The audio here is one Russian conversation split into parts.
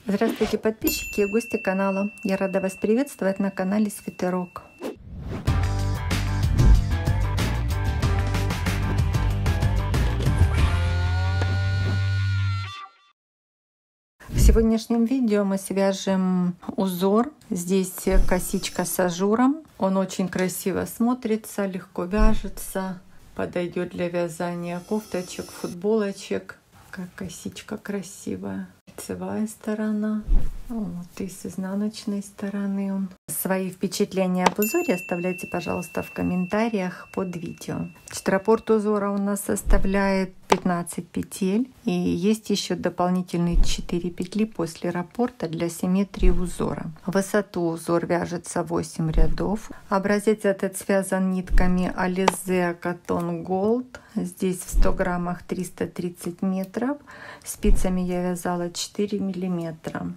Здравствуйте, подписчики и гости канала. Я рада вас приветствовать на канале Свитерок. В сегодняшнем видео мы свяжем узор. Здесь косичка с ажуром. Он очень красиво смотрится, легко вяжется. Подойдет для вязания кофточек, футболочек. Как косичка красивая. Лицевая сторона. Вот и с изнаночной стороны он. Свои впечатления об узоре оставляйте, пожалуйста, в комментариях под видео. Раппорт узора у нас составляет 15 петель. И есть еще дополнительные 4 петли после раппорта для симметрии узора. В высоту узор вяжется 8 рядов. Образец этот связан нитками Alize Cotton Gold. Здесь в 100 граммах 330 метров. Спицами я вязала 4 миллиметра.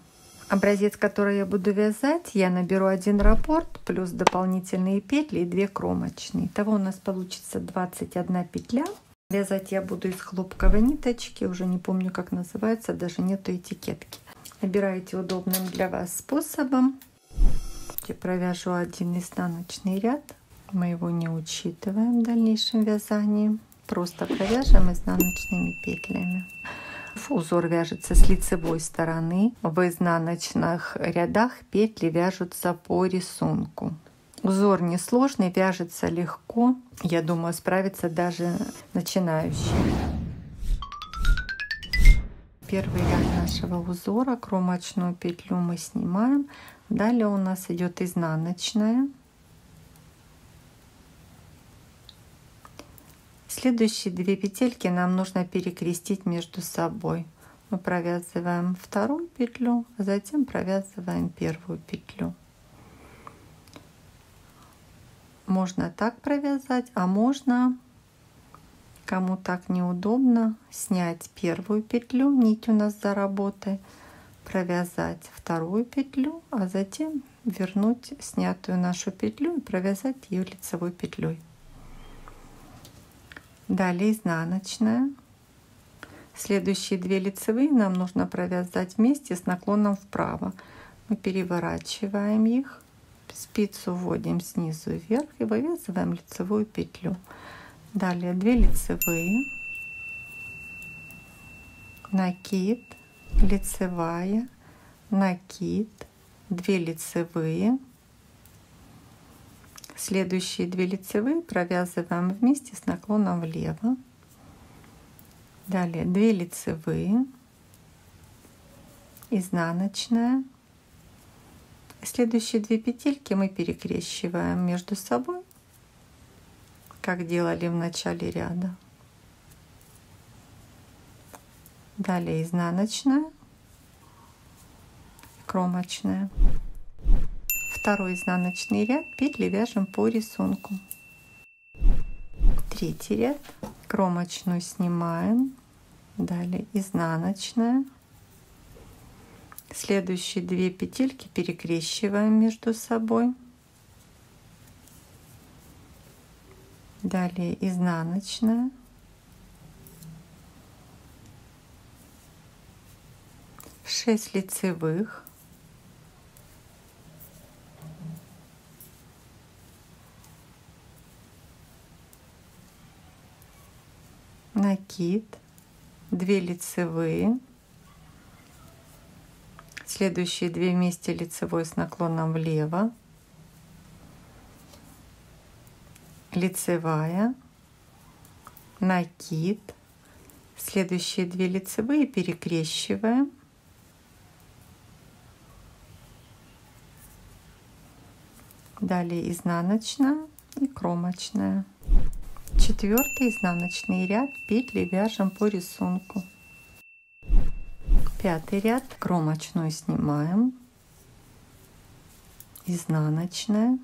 Образец, который я буду вязать, я наберу 1 раппорт плюс дополнительные петли и 2 кромочные. Итого у нас получится 21 петля. Вязать я буду из хлопковой ниточки, уже не помню, как называется, даже нету этикетки. Набираете удобным для вас способом. Я провяжу 1 изнаночный ряд. Мы его не учитываем в дальнейшем вязании. Просто провяжем изнаночными петлями. Узор вяжется с лицевой стороны. В изнаночных рядах петли вяжутся по рисунку. Узор несложный, вяжется легко. Я думаю, справится даже начинающий. Первый ряд нашего узора, кромочную петлю мы снимаем. Далее у нас идет изнаночная. Следующие 2 петельки нам нужно перекрестить между собой. Мы провязываем вторую петлю, а затем провязываем первую петлю. Можно так провязать, а можно, кому так неудобно, снять первую петлю, нить у нас за работой, провязать вторую петлю, а затем вернуть снятую нашу петлю и провязать ее лицевой петлей. Далее изнаночная. Следующие 2 лицевые нам нужно провязать вместе с наклоном вправо. Мы переворачиваем их, спицу вводим снизу вверх и вывязываем лицевую петлю. Далее 2 лицевые, накид, лицевая, накид, 2 лицевые. Следующие 2 лицевые провязываем вместе с наклоном влево. Далее 2 лицевые, изнаночная. Следующие 2 петельки мы перекрещиваем между собой, как делали в начале ряда. Далее изнаночная, кромочная. Второй изнаночный ряд, петли вяжем по рисунку. Третий ряд, кромочную снимаем, далее изнаночная. Следующие 2 петельки перекрещиваем между собой. Далее изнаночная. Шесть лицевых. Накид, 2 лицевые, следующие 2 вместе лицевой с наклоном влево, лицевая, накид, следующие 2 лицевые перекрещиваем, далее изнаночная и кромочная. 4-й изнаночный ряд, петли вяжем по рисунку. 5-й ряд, кромочную снимаем, изнаночная.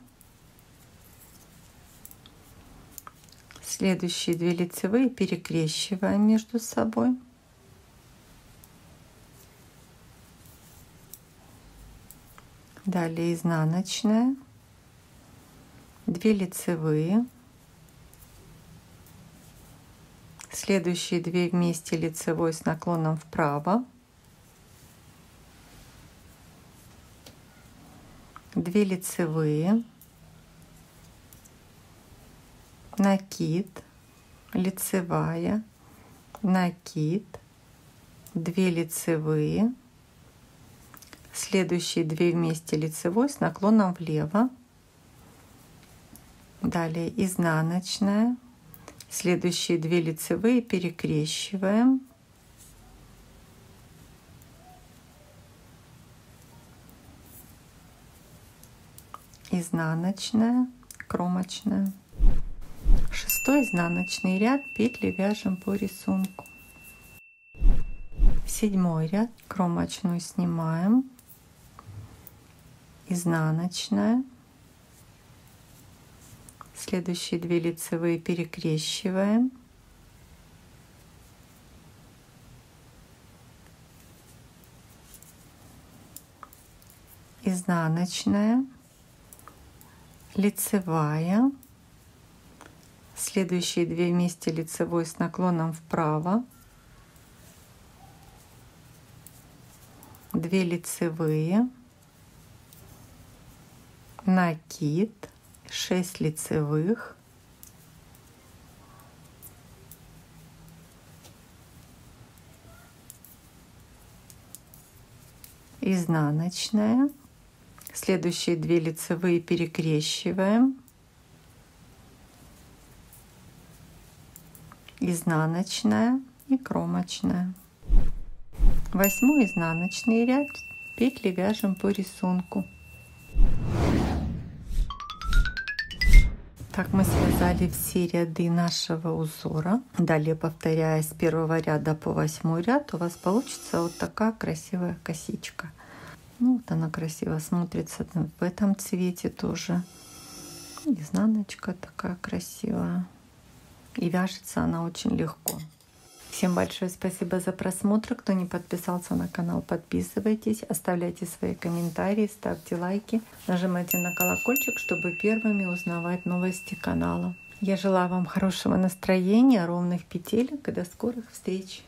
Следующие 2 лицевые перекрещиваем между собой. Далее изнаночная, 2 лицевые. Следующие 2 вместе лицевой с наклоном вправо. 2 лицевые, накид, лицевая, накид, 2 лицевые, следующие 2 вместе лицевой с наклоном влево, далее изнаночная, следующие 2 лицевые перекрещиваем, изнаночная, кромочная. 6-й изнаночный ряд, петли вяжем по рисунку. 7-й ряд, кромочную снимаем, изнаночная, следующие 2 лицевые перекрещиваем, изнаночная, лицевая, следующие 2 вместе лицевой с наклоном вправо, 2 лицевые, накид, 6 лицевых, изнаночная, следующие 2 лицевые перекрещиваем, изнаночная и кромочная. 8-й изнаночный ряд, петли вяжем по рисунку. Так мы связали все ряды нашего узора. Далее, повторяя с 1-го ряда по 8-й ряд, у вас получится вот такая красивая косичка. Ну, вот она красиво смотрится в этом цвете тоже. Изнаночка такая красивая. И вяжется она очень легко. Всем большое спасибо за просмотр. Кто не подписался на канал, подписывайтесь, оставляйте свои комментарии, ставьте лайки, нажимайте на колокольчик, чтобы первыми узнавать новости канала. Я желаю вам хорошего настроения, ровных петелек и до скорых встреч!